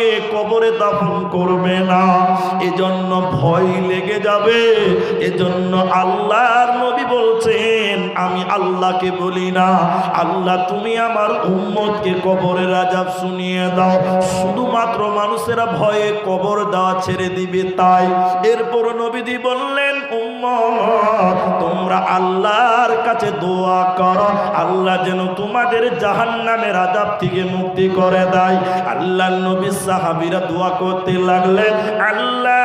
আমাকে কবরে দাফন করবে না, এজন্য ভয় লেগে যাবে। এজন্য আল্লাহর নবী বলছেন, আমি আল্লাহকে বলি না, আল্লাহ তুমি আমার উম্মতকে কবরের আযাব শুনিয়ে দাও। শুধুমাত্র মানুষেরা ভয়ে কবর দেওয়া ছেড়ে দিবে তাই। এরপর নবীজি বললেন, উম্মত তোমরা আল্লাহর কাছে দোয়া করো, আল্লাহ যেন তোমাদের জাহান্নামের আযাব থেকে মুক্তি করে দেয়। আল্লাহর নবী সাহাবীরা দোয়া করতে লাগলেন, আল্লাহ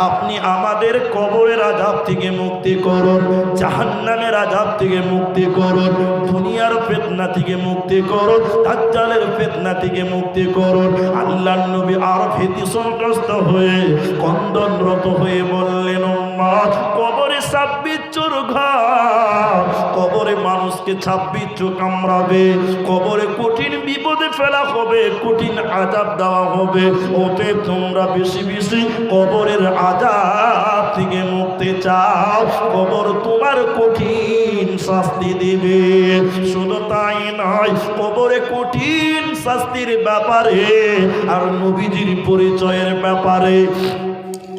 আপনি আমাদের কবরের আযাব থেকে মুক্তি করুন, জাহান্নামের আযাব থেকে মুক্তি করুন, দুনিয়ার ফিতনা থেকে মুক্তি করুন, দাজ্জালের ফিতনা থেকে মুক্তি করুন। আল্লাহর নবী আর ভীতিসন্ত্রস্ত হয়ে কন্দনরত হয়ে বললেন, উম্মত কবরে 26 চোর ঘর, কবরে মানুষকে 26 চোর কামড়াবে, কবরে কঠিন বিপদে ফেলা হবে, কঠিন আযাব দেওয়া হবে। ওতে তোমরা বেশি বেশি কবরের আযাব থেকে মুক্তি চাও, কবর তোমার কঠিন শাস্তি দিবে। শুধু তাই নয়, কবরে কঠিন শাস্তির ব্যাপারে আর নবীজির পরিচয়ের ব্যাপারে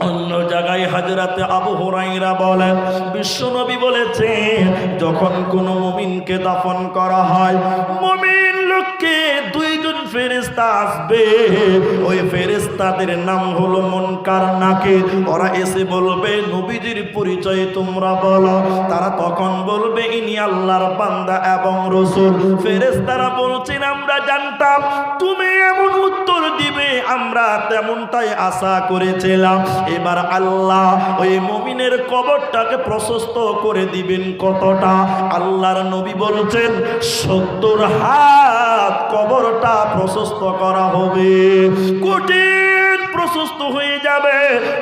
অন্য জায়গায় হযরতে আবু হুরায়রা বলেন, বিশ্বনবী বলেছেন, যখন কোনো মুমিনকে দাফন করা হয়, মুমিন লোককে দুইজন ফেরেশতা আসবে। ওই ফেরেশতাদের নাম হলো মুনকার নাকির। ওরা এসে বলবে, নবীজির পরিচয় তোমরা বলো। তারা তখন বলবে, ইনি আল্লাহর বান্দা এবং রাসূল। ফেরেশতারা বলছেন, আমরা জানতাম তুমি এমন উত্তর দিবে, আমরা তেমনটাই আশা করেছিলাম। এবার আল্লাহ ওই মুমিনের কবরটাকে প্রশস্ত করে দিবেন কতটা? আল্লাহর নবী বলছেন, 70 হাত কবরটা প্রশস্ত করা হবে, কঠিন প্রশস্ত হয়ে যাবে,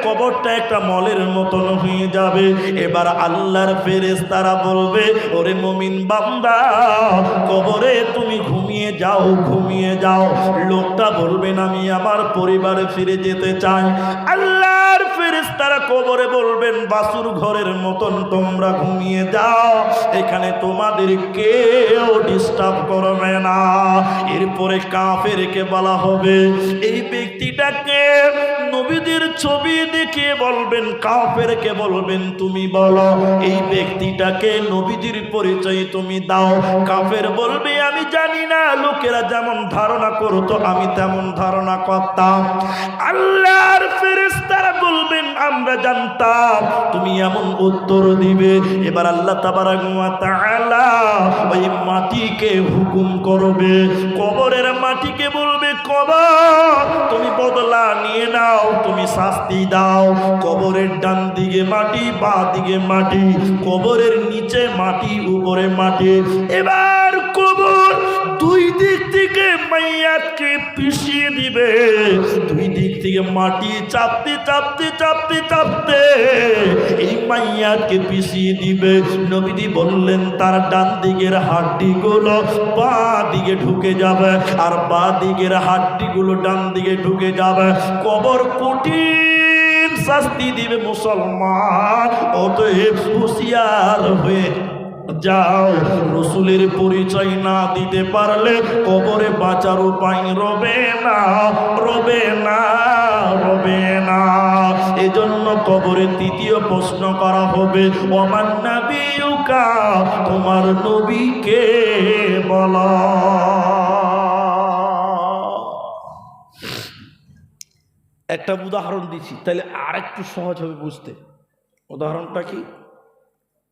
কবরটা একটা মলের মতন হয়ে যাবে। এবার আল্লাহর ফেরেশতারা বলবে, ওরে মুমিন বান্দা, কবরে তুমি ঘুমিয়ে যাও, ঘুমিয়ে যাও। লোকটা বলবেন, আমি আমার পরিবারে ফিরে যেতে চাই। আল্লাহর ফেরেশতারা কবরে বলবেন, বাসুর ঘরের মতন তোমরা ঘুমিয়ে যাও, এখানে তোমাদের কেউ ডিস্টার্ব করবে না। এরপরে কাফেরকে বলা হবে, এই ব্যক্তিটাকে নবীদের ছবি দেখে বলবেন, কাফেরকে বলবেন তুমি বলো, এই ব্যক্তিটাকে নবীজির পরিচয় তুমি দাও। কাফের বলবে, আমি জানি না, লোকেরা যেমন ধারণা করতো আমি তেমন ধারণা করতাম। আল্লাহর ফেরেশতারা বলবেন, আমরা জানতাম তুমি এমন উত্তর দিবে। এবার আল্লাহ তাবারক ওয়া তাআলা ওই মাটিকে হুকুম করবে, কবরের মাটিকে বলবে, কবর তুমি বদলা নিয়ে নাও, তুমি শাস্তি দাও। কবরের ডান দিকে মাটি, বাঁ দিকে মাটি, কবরের নিচে মাটি, উপরে মাটি। এবার কবর দুই দিক থেকে মাইয়াতকে পিষিয়ে দিবে, দুই দিক থেকে মাটি চাপতে চাপতে চাপতে চাপতে এই মাইয়াতকে পিষিয়ে দিবে। নবীজি বললেন, তার ডান দিকের হাড্ডিগুলো বাঁ দিকে ঢুকে যাবে, আর বাঁ দিকের হাড্ডিগুলো ডান দিকে ঢুকে যাবে। কবর কঠিন শাস্তি দিবে মুসলমান, অতএব হুঁশিয়ার হয়ে যাও। রসুলের পরিচয় না দিতে পারলে কবরে বাঁচার উপায় রবে না, রবে না, রবে না। এজন্য কবরে তৃতীয় প্রশ্ন করা হবে, ওমান নাবিয়ুকা, তোমার নবীকে বলো। একটা উদাহরণ দিচ্ছি, তাহলে আর একটু সহজ হবে বুঝতে। উদাহরণটা কি?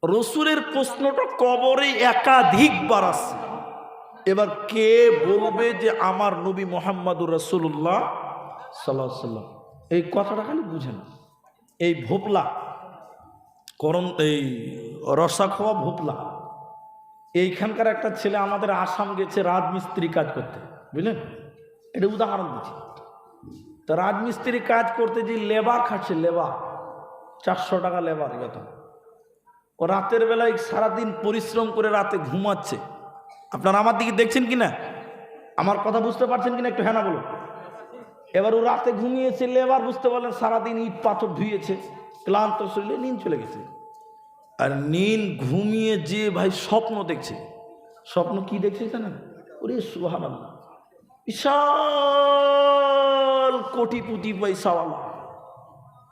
রসুলের প্রশ্নটা কবরে একাধিকবার আসছে। এবার কে বলবে যে আমার নবী মুহাম্মাদুর রাসূলুল্লাহ সাল্লাল্লাহু আলাইহি ওয়াসাল্লাম? এই কথাটা খালি বুঝেন। এই ভোপলা করম, এই রসা খাওয়া ভোপলা, এইখানকার একটা ছেলে আমাদের আসাম গেছে রাজমিস্ত্রি কাজ করতে, বুঝলেন? এটা উদাহরণ দিচ্ছি। তা রাজমিস্ত্রি কাজ করতে যে লেবার খাচ্ছে, লেবার 400 টাকা লেবার বেতন। ও রাতের বেলায় সারাদিন পরিশ্রম করে রাতে ঘুমাচ্ছে। আপনারা আমার দিকে দেখছেন কিনা, আমার কথা বুঝতে পারছেন কিনা একটু হ্যাঁ না বলুন। এবার ও রাতে ঘুমিয়েছে, লেবার বুঝতে পারলেন সারাদিন ইট পাথর ধুয়েছে, ক্লান্ত শরীরে নিন চলে গেছে। আর নিন ঘুমিয়ে যে ভাই স্বপ্ন দেখছে। স্বপ্ন কি দেখছে জানেন? ওরে সুবহানাল্লাহ, বিশাল কোটিপতি পয়সাওয়ালা,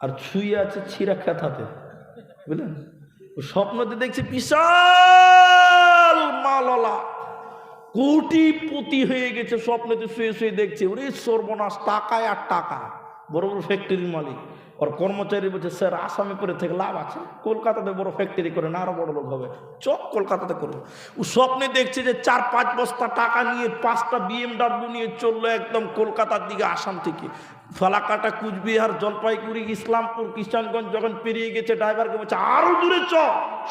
আর ছুঁয়ে আছে ছিঁড়া খেতাতে, বুঝলেন? ও স্বপ্নতে দেখছে বিশাল মালওয়ালা, কোটিপতি হয়ে গেছে। স্বপ্নতে শুয়ে শুয়ে দেখছে, ওরে সর্বনাশ, টাকায় আর টাকা। বড় বড় ফ্যাক্টরির মালিক। ওর কর্মচারী বলছে, স্যার আসামে করে থেকে লাভ আছে, কলকাতাতে বড় ফ্যাক্টরি করে না আরো বড় লোক হবে, চক কলকাতাতে করবো। ও স্বপ্নে দেখছে যে 4-5 বস্তা টাকা নিয়ে 5টা BMW নিয়ে চললো একদম কলকাতার দিকে, আসাম থেকে। ফালাকাটা, কুচবিহার, জলপাইগুড়ি, ইসলামপুর, কিষানগঞ্জ যখন পেরিয়ে গেছে, ড্রাইভারকে বলছে আরো দূরে চ।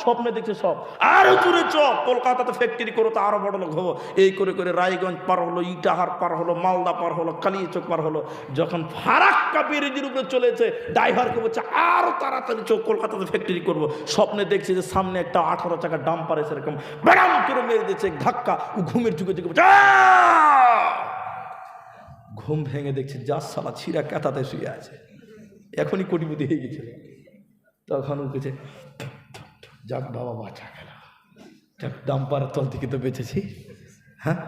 স্বপ্নে দেখছে সব, আরো দূরে চ, কলকাতাতে ফ্যাক্টরি করো তো আরো বড় লোক হবো। এই করে করে রায়গঞ্জ পার হলো, ইটাহার পার হলো, মালদা পার হলো, কালিয়াচক পার হলো। যখন ফারাক্কা ব্রিজের উপরে চলেছে, ড্রাইভারকে বলছে আরো তাড়াতাড়ি চোখ, কলকাতাতে ফ্যাক্টরি করবো। স্বপ্নে দেখছে যে সামনে একটা 18 চাকা ডাম্পার এসে এরকম ব্যারাম করে মেরে দিচ্ছে ধাক্কা। ও ঘুমের যুগে যুগে ঘুম ভেঙে দেখছে যা সালা ছিঁড়া কাতাতে শুয়ে আছে, এখনই কোটিপতি হয়ে গেছে। তখন উঠেছে, যাক বাবা বাঁচা গেল, যাক ডাম্পারের তল থেকে তো বেঁচেছি। হ্যাঁ,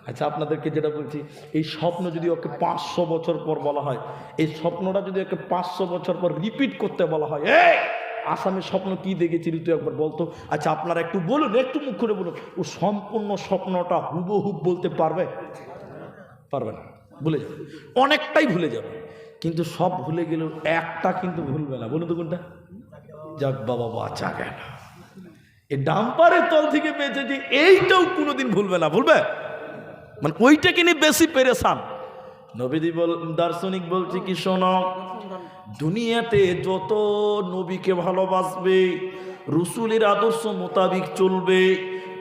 আচ্ছা আপনাদেরকে যেটা বলছি, এই স্বপ্ন যদি ওকে 500 বছর পর বলা হয়, এই স্বপ্নটা যদি ওকে 500 বছর পর রিপিট করতে বলা হয়, এই আসামের স্বপ্ন কি দেখেছিলি তুই একবার বলতো। আচ্ছা আপনারা একটু বলুন, একটু মুখ করে বলুন, ও সম্পূর্ণ স্বপ্নটা হুবহুব বলতে পারবে? পারবে না, ভুলে যাবে, অনেকটাই ভুলে যাবে। কিন্তু সব ভুলে গেলেও একটা কিন্তু ভুলবে না, বলুন তো কোনটা? যাক বাবা বাঁচা গেল, এই ডাম্পারের তল থেকে বেঁচেছি, এইটাও কোনোদিন ভুলবে না। ভুলবে মানে ওইটাকে নিয়ে বেশি পেরেশান। নবীজি দার্শনিক বলছে কি, শোনো, দুনিয়াতে যত নবীকে ভালোবাসবে, রসুলের আদর্শ মোতাবিক চলবে,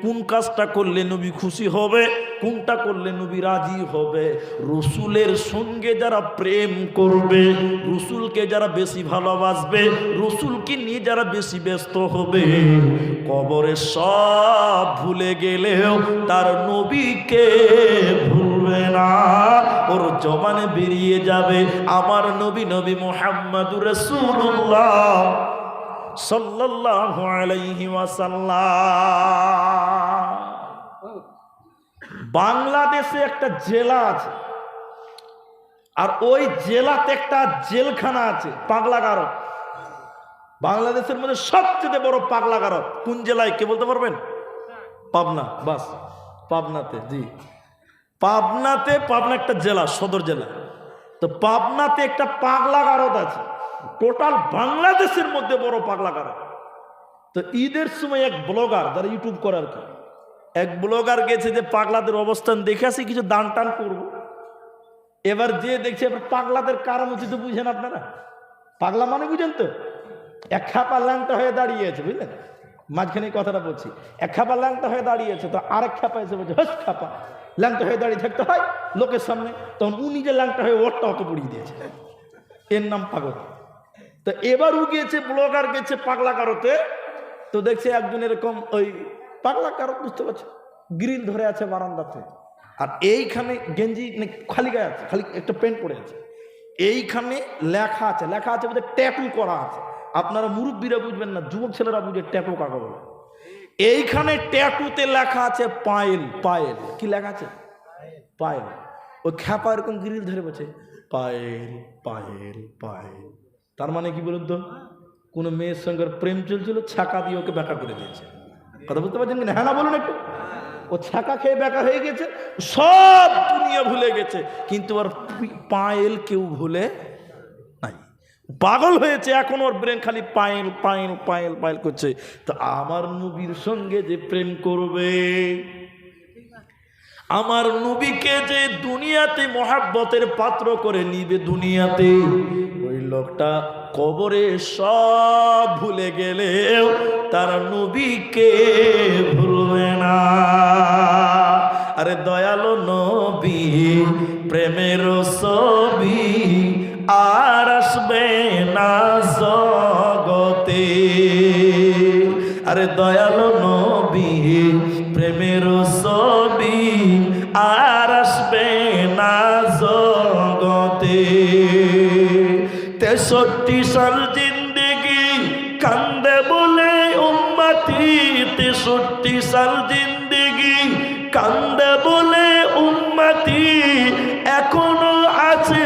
কোন কাজটা করলে নবী খুশি হবে, কোনটা করলে নবী রাজি হবে, রসুলের সঙ্গে যারা প্রেম করবে, রসুলকে যারা বেশি ভালোবাসবে, রসুলকে নিয়ে যারা বেশি ব্যস্ত হবে, কবরে সব ভুলে গেলেও তার নবীকে ভুলবে না। ওর জবানে বেরিয়ে যাবে আমার নবী, নবী মুহাম্মদুর রাসূলুল্লাহ সাল্লাল্লাহু আলাইহি ওয়াসাল্লাম। বাংলাদেশে একটা জেলা আছে, আর ওই জেলাতে একটা জেলখানা আছে, পাগলাগারদ। বাংলাদেশের মধ্যে সবচেয়ে বড় পাগলাগারদ কোন জেলায় কে বলতে পারবেন? পাবনা। বাস, পাবনাতে। জি, পাবনাতে, পাবনা একটা জেলা, সদর জেলা। তো পাবনাতে একটা পাগলাগারদ আছে, টোটাল বাংলাদেশের মধ্যে বড় পাগলাগারদ। তো ঈদের সময় এক ব্লগার, যারা ইউটিউব করে আর কি, এক ব্লগার গেছে যে পাগলাদের অবস্থান দেখে আসি, কিছু দান টান করবো। এবার যে দেখছে, এবার পাগলাদের কারণ উচিত বুঝেন আপনারা? পাগলা মানে বুঝেন তো, এক খাপা ল্যাংটা হয়ে দাঁড়িয়েছে, বুঝলেন? মাঝখানে কথাটা বলছি, এক খাপা ল্যাংটা হয়ে দাঁড়িয়েছে, তো আরেক খাপা এসে বলছে, হস খাপা, ল্যাংটা হয়ে দাঁড়িয়ে থাকতে হয় লোকের সামনে। তখন উ নিজে ল্যাংটা হয়ে ওরটা ওকে পড়িয়ে দিয়েছে, এর নাম পাগল। তো এবার ও গিয়েছে, ব্লগার গেছে পাগলাগারদে, তো দেখছে একজন এরকম ওই পাগলাগারদ, বুঝতে পারছে, গ্রিল ধরে আছে বারান্দাতে, আর এইখানে গেঞ্জি খালি গায়ে আছে, খালি একটা প্যান্ট পরে আছে, এইখানে লেখা আছে, লেখা আছে বলতে ট্যাটু করা আছে। আপনারা মুরব্বীরা বুঝবেন না, যুবক ছেলেরা বুঝে ট্যাটু কাকে বলে। এইখানে ট্যাটুতে লেখা আছে পায়েল। পায়েল কি লেখা আছে? পায়েল। ওই খ্যাপা এরকম গ্রিল ধরে বলছে পায়েল পায়েল পায়েল। তার মানে কি বলুন তো, কোনো মেয়ের সঙ্গে প্রেম চলছিল, ছাকা দিয়ে ওকে ব্যাকা করে দিয়েছে। কথা বুঝতে পারছেন কিনা? হ্যাঁ না বলুন একটু। ও ছাকা খেয়ে ব্যাকা হয়ে গেছে, সব দুনিয়া ভুলে গেছে, কিন্তু ওর পায়েল কেউ ভুলে নাই। পাগল হয়েছে, এখন ওর ব্রেন খালি পায়েল পায়েল পায়েল পায়েল করছে। তো আমার নবীর সঙ্গে যে প্রেম করবে, আমার নবীকে যে দুনিয়াতে মহাব্বতের পাত্র করে নিবে দুনিয়াতে, ওই লোকটা কবরে সব ভুলে গেলেও তার নবীকে ভুলবে না। আরে দয়ালো নবী প্রেমের ছবি আর আসবে না জগতে। আরে দয়ালো নবী প্রেমের ছবি আর আসবে না জগতে। 63 সাল জিন্দেগি কান্দে বলে উম্মতি, 63 সাল জিন্দেগি কান্দে বলে উম্মতি এখনো আছে